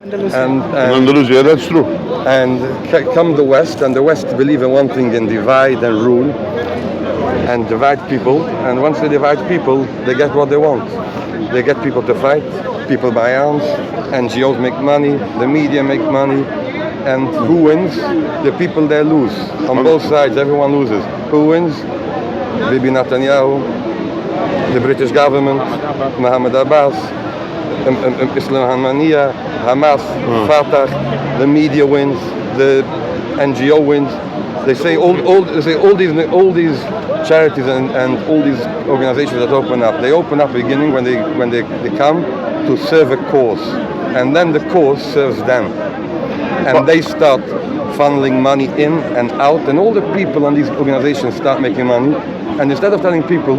And Andalusia, that's true. And come the West, and the West believe in one thing, in divide and rule, and divide people. And once they divide people, they get what they want. They get people to fight, people buy arms, NGOs make money, the media make money, and who wins? The people there lose. On both sides, everyone loses. Who wins? Bibi Netanyahu, the British government, Mohammed Abbas, Islam Hamania, Hamas, Fatah, the media wins, the NGO wins. They say all these charities and all these organizations that open up. They open up beginning when they come to serve a cause, and then the cause serves them, and they start funneling money in and out, and all the people on these organizations start making money. And instead of telling people,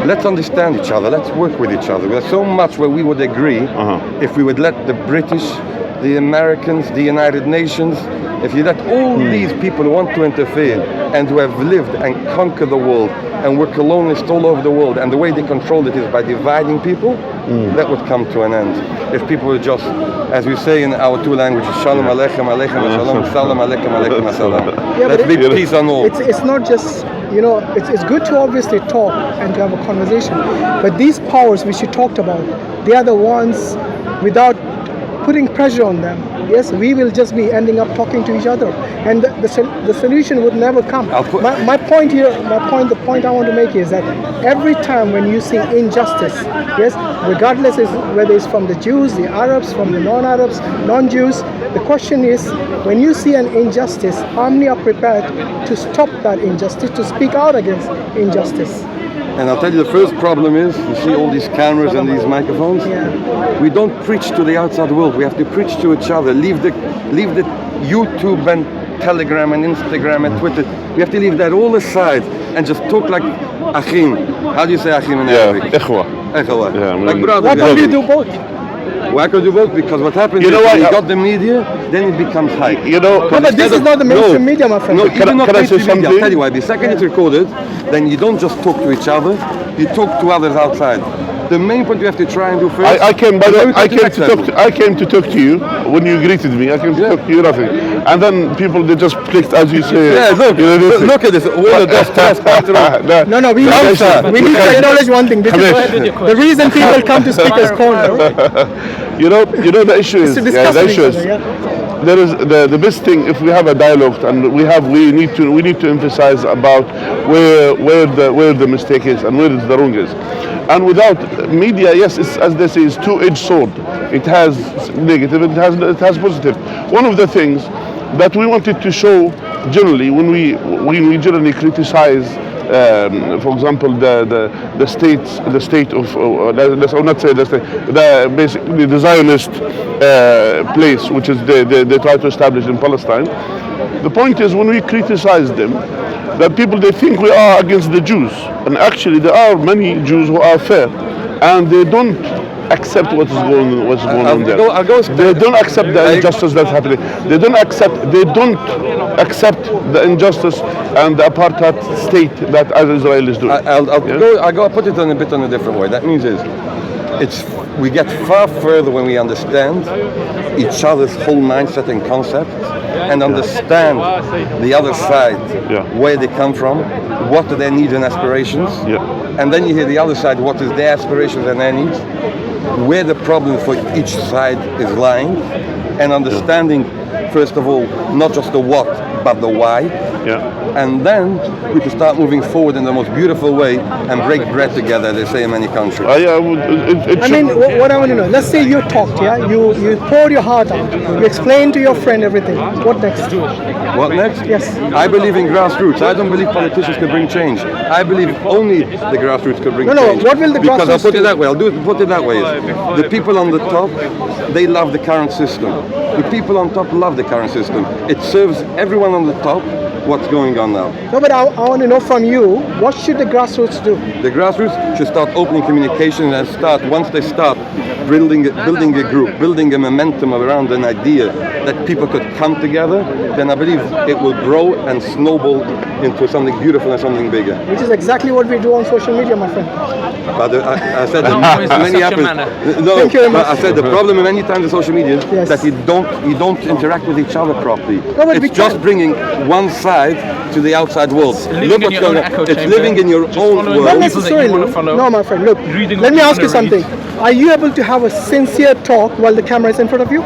let's understand each other, let's work with each other. There's so much where we would agree if we would let the British, the Americans, the United Nations, if you let all these people who want to interfere and who have lived and conquered the world and were colonialists all over the world, and the way they controlled it is by dividing people, that would come to an end. If people would just, as we say in our two languages, Shalom Aleichem, Aleichem Shalom, Salam Aleichem, Aleichem Salam. Let's be peace on all. It's not just, it's good to obviously talk and to have a conversation, but these powers which you talked about, they are the ones, without putting pressure on them, yes, we will just be ending up talking to each other, and the solution would never come. My point here, the point I want to make is that every time when you see injustice, yes, regardless is whether it's from the Jews, the Arabs, from the non-Arabs, non-Jews, the question is, when you see an injustice, how many are prepared to stop that injustice, to speak out against injustice? And I'll tell you, the first problem is, you see all these cameras and these microphones, we don't preach to the outside world, we have to preach to each other. Leave the YouTube and Telegram and Instagram and Twitter, we have to leave that all aside and just talk like Achim. How do you say Achim in Arabic? Ikhwa. Ikhwa. Like brothers. Why can't you do both? Why can't you do both? Because what happens is when you got the media, then it becomes hype. But this is not the mainstream media, my friend. No, can I say something? I'll tell you why. The second it's recorded, then you don't just talk to each other, you talk to others outside. The main point you have to try and do first. I came to talk to you when you greeted me. I came to talk to you, nothing. And then people, they just clicked, as you say. Yeah, look at this. We're the No, we need to acknowledge one thing. This is the reason people come to Speaker's Corner. You know the issue is. There is the best thing, if we have a dialogue, and we need to emphasize about where the mistake is and where the wrong is. And without media, yes, it's, as they say, it's two-edged sword. It has negative, it has positive. One of the things that we wanted to show generally when we generally criticize, for example, the state of let's not say the state, basically the Zionist place, which is they try to establish in Palestine. The point is, when we criticize them, that people, they think we are against the Jews, and actually there are many Jews who are fair, and they don't accept what's going on there. They don't accept the injustice that's happening. They don't accept the injustice and the apartheid state that Israel is doing. I'll put it on a bit on a different way. That means we get far further when we understand each other's whole mindset and concept, and understand the other side, where they come from, what are their needs and aspirations, and then you hear the other side, what is their aspirations and their needs, where the problem for each side is lying, and understanding, first of all, not just the what, but the why. And then we can start moving forward in the most beautiful way and break bread together, they say in many countries. What I want to know, let's say you talked, you poured your heart out, you explained to your friend everything. What next? What next? Yes. I believe in grassroots. I don't believe politicians can bring change. I believe only the grassroots can bring change. No, what will the grassroots do? Because I'll put it that way. The people on the top, they love the current system. The people on top love the current system. It serves everyone on the top what's going on now. No, but I want to know from you, what should the grassroots do? The grassroots should start opening communication and once they start building a group, building a momentum around an idea that people could come together, then I believe it will grow and snowball into something beautiful and something bigger. Which is exactly what we do on social media, my friend. But I said Thank you very much. I said the problem many times in social media is Yes. that you don't interact with each other properly. No, but we it's just can. bringing one side to the outside world. living in your own echo It's chamber. living in your Just own following world. Not people that you necessarily. wanna follow. No, my friend, look. Reading Let what me you ask you wanna something. Are you able to have a sincere talk while the camera is in front of you?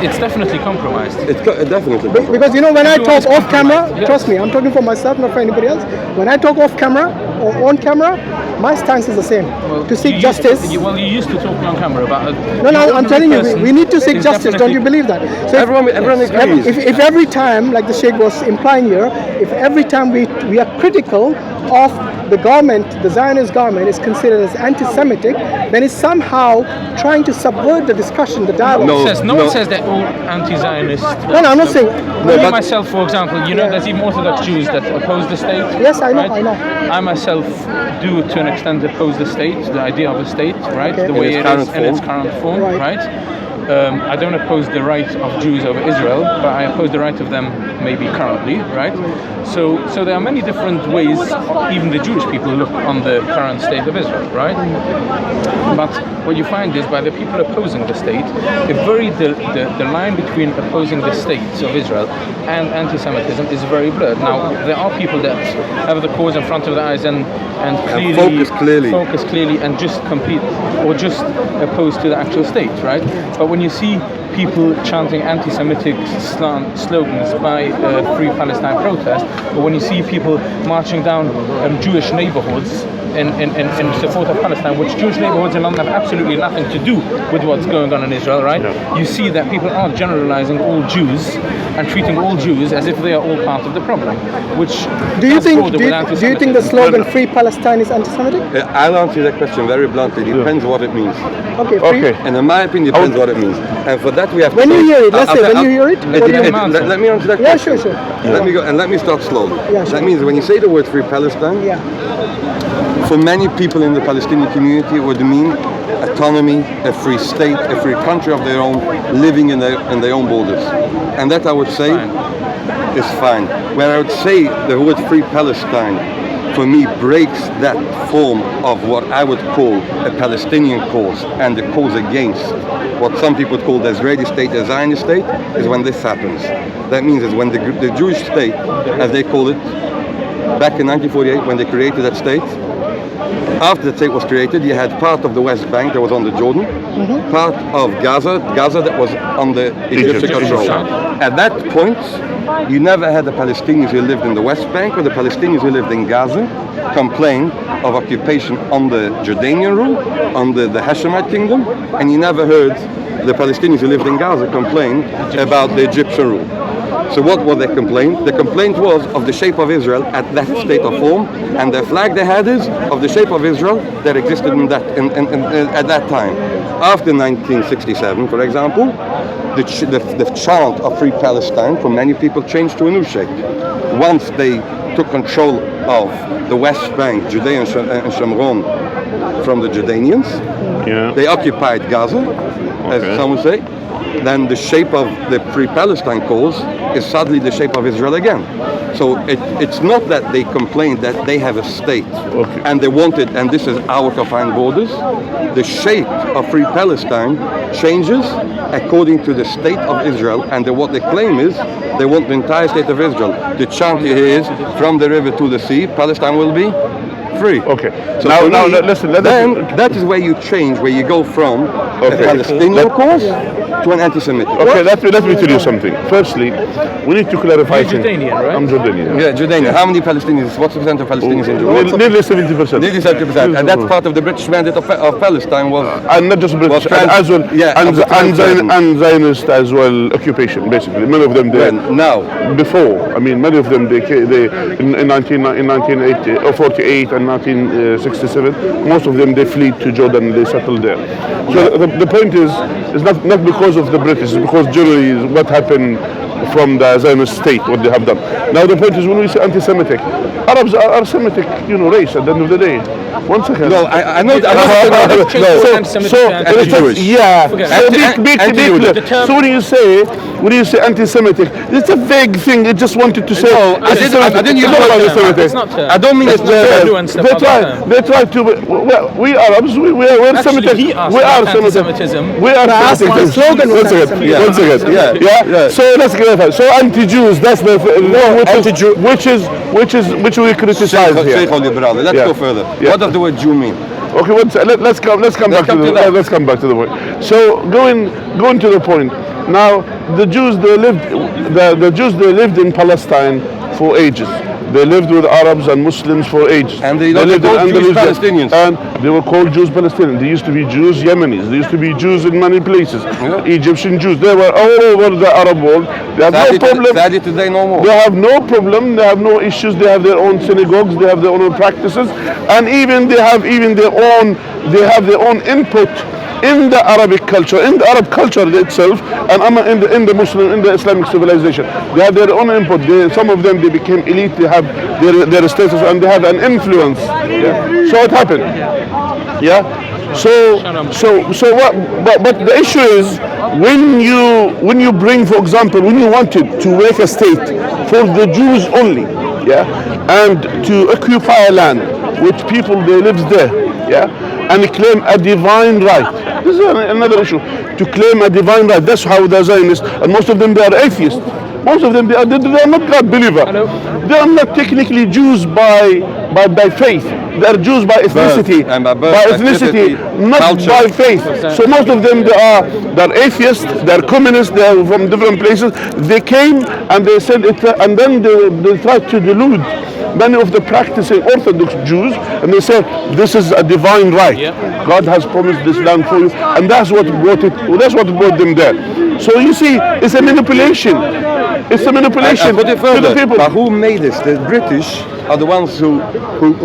It's definitely compromised. Definitely. Because you know, when I Everyone talk is off camera, compromised, yes. trust me, I'm talking for myself, not for anybody else. When I talk off camera or on camera, my stance is the same. To seek justice. You used to talk on camera about. No, I'm telling you, we need to seek justice. Don't you believe that? So Everyone agrees. if every time, like the Sheikh was implying here, if every time we are critical of the garment, the Zionist garment is considered as anti-Semitic, then it's somehow trying to subvert the discussion, the dialogue. No. No one says they're all anti-Zionist. No, I'm not saying. Me but- myself, for example, you know, Yeah. there's even Orthodox Jews that oppose the state. Yes, I know, right? I know. I myself do, to an extent, oppose the state, the idea of a state, right? Okay. The In way its it current is in its form. current form, Right. right? I don't oppose the right of Jews over Israel, but I oppose the right of them maybe currently, right? So there are many different ways even the Jewish people look on the current state of Israel, right? But what you find is by the people opposing the state, the line between opposing the states of Israel and anti-Semitism is very blurred. Now, there are people that have the cause in front of their eyes and focus clearly and just compete or just opposed to the actual state, right? But when you see people chanting anti-Semitic slogans by Free Palestine protest, or when you see people marching down Jewish neighborhoods in support of Palestine, which Jewish neighborhoods in London have absolutely nothing to do with what's going on in Israel, right? Yeah. You see that people are generalizing all Jews and treating all Jews as if they are all part of the problem, which Do you has think bordered with do you think the anti-Semitism. slogan "Free Palestine" is anti-Semitic? I'll answer that question very bluntly. Depends what it means. Okay. Okay. And in my opinion, depends what it means. And for that we have When to you say- hear it, let's say, when you hear it, what do you mean? let me answer that Yeah, question. sure. Let me go and let me start slowly. Yeah, sure. That means when you say the word Free Palestine, Yeah. for many people in the Palestinian community, it would mean autonomy, a free state, a free country of their own, living in their own borders. And that I would say is fine. Where I would say the word Free Palestine, for me, breaks that form of what I would call a Palestinian cause and the cause against what some people call the Israeli state, the Zionist state, is when this happens. That means is when the Jewish state, as they call it, back in 1948, when they created that state, after the state was created, you had part of the West Bank that was under Jordan, part of Gaza that was under Egyptian control. At that point, you never had the Palestinians who lived in the West Bank or the Palestinians who lived in Gaza complain of occupation under Jordanian rule, under the Hashemite kingdom, and you never heard the Palestinians who lived in Gaza complain about the Egyptian rule. So what was their complaint? The complaint was of the shape of Israel at that state of form, and the flag they had is of the shape of Israel that existed at that time. After 1967, for example, the chant of Free Palestine for many people changed to a new shape. Once they took control of the West Bank, Judea and Shomron from the Jordanians, they occupied Gaza, as some would say. Then the shape of the Free Palestine cause is suddenly the shape of Israel again. So it's not that they complained that they have a state and they wanted, and this is our confined borders. The shape of Free Palestine changes according to the state of Israel, and what they claim is they want the entire state of Israel. The chant here is from the river to the sea, Palestine will be free. Okay. So now listen. then that is where you change, where you go from a Palestinian cause to an anti-Semitic. Okay, let me tell you something. Firstly, we need to clarify You're Jordanian, right? I'm Jordanian. Yeah, Jordanian. How many Palestinians? What's the percent of Palestinians in Jordan? Nearly 70%. Nearly 70%. And that's part of the British mandate of Palestine was. And not just British, trans- as well, yeah, of the trans- and Zionist as well, occupation, basically. Many of them, Now, before, I mean, many of them, they in 1948 and 1967, most of them, they fled to Jordan, they settled there. So the point is not because of the British, it's because generally what happened from the Zionist state, what they have done. Now the point is, when we say anti-Semitic, Arabs are Semitic, race at the end of the day. One second. No, I know. Yeah. Anti-Jewish. So when you say anti-Semitic, it's a vague thing. It just wanted to say. No, I didn't use anti-Semitic. It's not. I don't mean it's They try to. We Arabs, we're Semitic. We are anti-Semitism. We are Semitic. The slogan was anti-Semitism. One second. Yeah. So let's get that. So anti-Jews. That's the which we criticize here. Let's go further. What does the word Jew mean? Okay, let's come back to the point. So going to the point. Now the Jews they lived in Palestine for ages. They lived with Arabs and Muslims for ages. And they lived in Jewish Palestinians. And they were called Jews Palestinians. There used to be Jews Yemenis. There used to be Jews in many places. Yeah. Egyptian Jews. They were all over the Arab world. They have no problem. Sadly today no more. They have no problem. They have no issues. They have their own synagogues. They have their own practices, and even they have their own input in the Arabic culture, in the Arab culture itself, and in the Islamic civilization. They have their own input. Some of them they became elite. They have their status and they have an influence. Yeah. So what happened? Yeah. So what? But the issue is when you bring, for example, when you wanted to make a state for the Jews only, yeah, and to occupy a land which people they live there, yeah, and claim a divine right. This is another issue. To claim a divine right. That's how the Zionists, and most of them they are atheists. Most of them they are not God believer. They are not technically Jews by faith. They are Jews by ethnicity. By ethnicity, not culture. By faith. So most of them they're atheists. They're communists. They are from different places. They came and they said it, and then they tried to delude many of the practicing Orthodox Jews, and they said this is a divine right. Yeah. God has promised this land for you, and that's what brought them there. So you see, it's a manipulation. It's a manipulation. And put it further, to the people. But who made this? The British are the ones who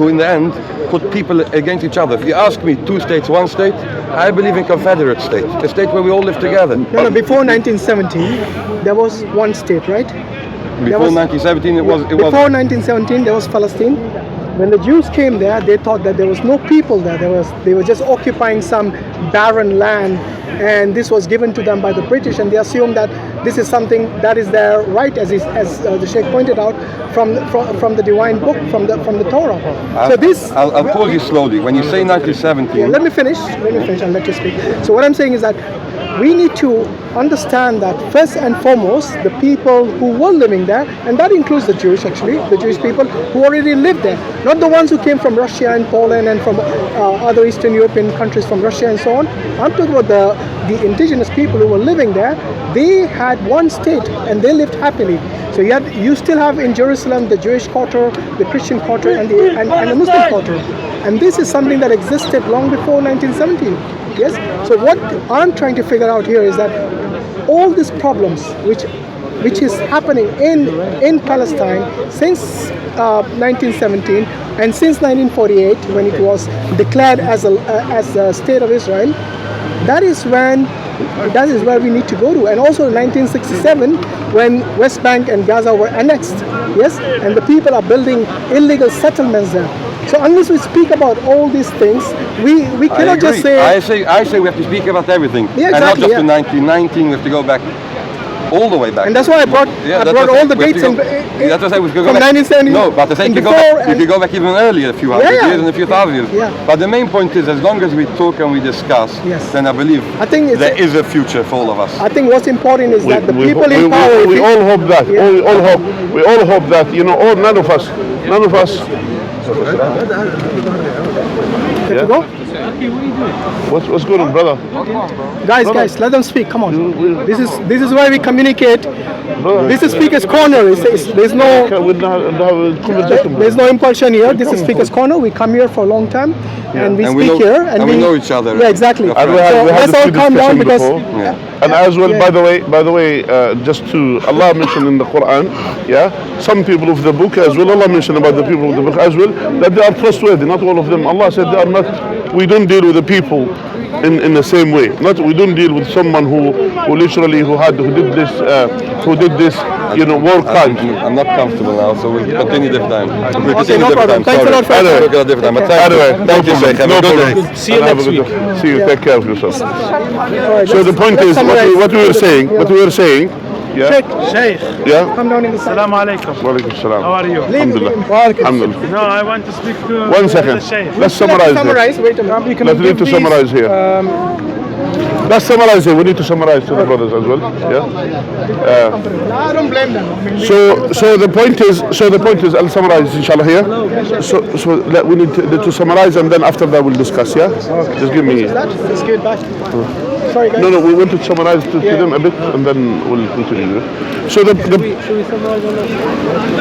in the end put people against each other. If you ask me, 2 states, 1 state, I believe in confederate state, a state where we all live together. No, before 1917, there was 1 state, right? Before 1917, it was. Before 1917, there was Palestine. When the Jews came there, they thought that there was no people there. They were just occupying some barren land, and this was given to them by the British, and they assumed that this is something that is their right, as the Sheikh pointed out, from the divine book, from the Torah. I'll pause you slowly. When you say 1917, yeah, let me finish and let you speak. So what I'm saying is that we need to understand that first and foremost, the people who were living there, and that includes the Jewish people who already lived there, not the ones who came from Russia and Poland and from other Eastern European countries, from Russia and so on. I'm talking about the indigenous people who were living there. They had 1 state and they lived happily. So you still have in Jerusalem the Jewish quarter, the Christian quarter, and the Muslim quarter. And this is something that existed long before 1917. Yes. So what I'm trying to figure out here is that all these problems which is happening in Palestine since 1917 and since 1948, when it was declared as a state of Israel, that is where we need to go to. And also in 1967, when West Bank and Gaza were annexed, yes, and the people are building illegal settlements there. So unless we speak about all these things, we cannot just say. I say we have to speak about everything, yeah, exactly, and not just in 1919. We have to go back all the way back. And that's why I brought all the dates from 1970. No, but I think we could go back even earlier, a few hundred years and a few thousand years. Yeah. But the main point is, as long as we talk and we discuss, then I believe there is a future for all of us. I think what's important is that the people in power. We all hope that. Yeah. We all hope that. None of us. Let's go. What's going on, brother? Guys, let them speak. Come on. This is where we communicate. This is Speaker's Corner. There's no impulsion here. This is Speaker's Corner. We come here for a long time, and we speak here, and we know each other. Yeah, exactly. So let's all calm down because. And as well, by the way, just to Allah mentioned in the Quran, some people of the book as well. Allah mentioned about the people of the book as well that they are trustworthy. Not all of them. Allah said they are not we don't deal with the people in the same way. We don't deal with someone who literally who did this war crime. I'm not comfortable now, so we'll continue different time. We'll Okay, continue no problem. different time. Thanks a lot for Anyway, your we'll go different time. But thank you. Anyway, Thank you, Sheikh. Have a good day. See you next week. See you. Take care of yourself. All right, So the point is, what we were saying, yeah, Sheikh, yeah. come down in the side. Assalamu alaikum. Walaikum salam. How are you? Alhamdulillah. Alhamdulillah. No, I want to speak to 1 second. the Sheikh. Let's summarize. Wait a minute. You can Let's need give to these, summarize here. Let's summarize here. We need to summarize to the brothers as well. Yeah. I don't blame them. I mean, So the point is, I'll summarize inshallah here. So we need to summarize, and then after that we'll discuss. Yeah. Just give me. Let's give it back. Sorry guys. No, we want to summarize to them a bit, and then we'll continue. So Should we summarize on that?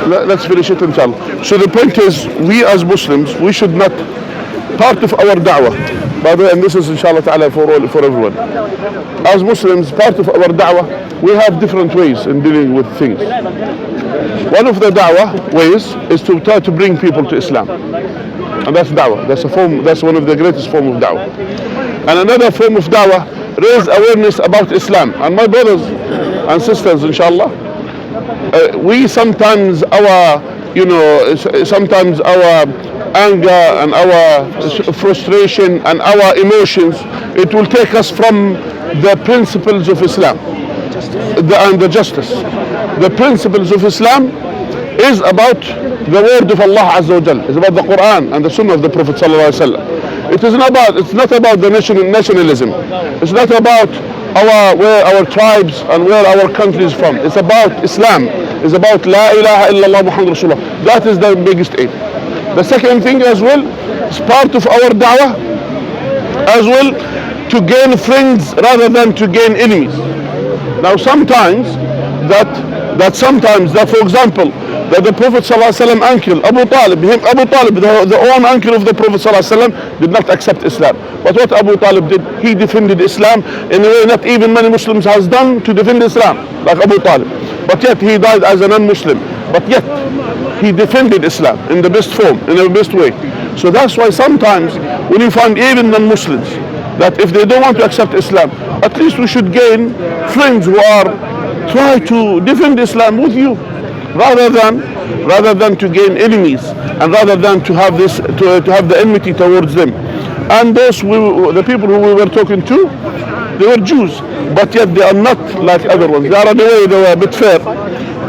let's finish it inshallah. So the point is, we as Muslims, we should not, part of our da'wah, by the way, and this is inshallah ta'ala for everyone. As Muslims, part of our da'wah, we have different ways in dealing with things. One of the da'wah ways is to try to bring people to Islam. And that's da'wah. That's one of the greatest form of da'wah. And another form of da'wah, raise awareness about Islam. And my brothers and sisters, inshallah, we sometimes our anger and our frustration and our emotions, it will take us from the principles of Islam and the justice. The principles of Islam is about the word of Allah Azza wa Jal. It's about the Quran and the Sunnah of the Prophet Sallallahu Alaihi Wasallam. It's not about the nationalism. It's not about where our tribes and where our country is from. It's about Islam. It's about La ilaha illallah Muhammad Rasulullah. That is the biggest aim. The second thing as well is part of our da'wah as well, to gain friends rather than to gain enemies. Now sometimes for example, that the Prophet ﷺ uncle, Abu Talib, the own uncle of the Prophet ﷺ, did not accept Islam. But what Abu Talib did, he defended Islam in a way not even many Muslims has done to defend Islam, like Abu Talib. But yet he died as a non-Muslim. But yet he defended Islam in the best form, in the best way. So that's why sometimes when you find even non-Muslims, that if they don't want to accept Islam, at least we should gain friends who are try to defend Islam with you, rather than to gain enemies, and rather than to have the enmity towards them. And the people who we were talking to, they were Jews, but yet they are not like other ones. They are in a way, they were a bit fair.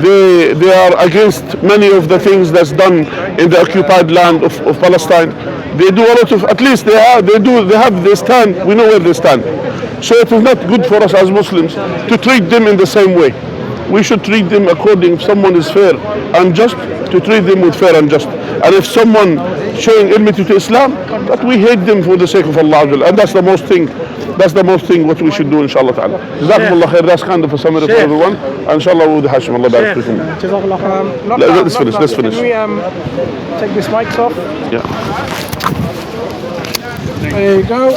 They are against many of the things that's done in the occupied land of Palestine. They do a lot of, at least they have their stand. We know where they stand. So it is not good for us as Muslims to treat them in the same way. We should treat them according, if someone is fair and just, to treat them with fair and just. And if someone showing enmity to Islam, that we hate them for the sake of Allah. And that's the most thing what we should do, inshallah ta'ala. Jazakumullah khair. That's kind of a summary for everyone. And inshallah we'll Hashim. Allah barak fikum. Jazakallah khair. Let's finish. Can we take this mics off? Yeah. There you go.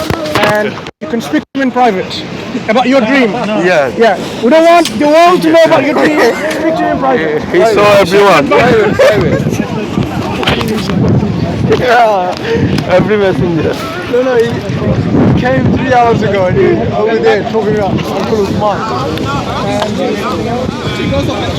And you can speak to him in private about your dream. Yeah. Yeah. We don't want the world to know about your dream. Speak to him in private. He saw everyone. Every messenger. No, he came 3 hours ago and he was over there talking about Uncle Usman. And he goes up and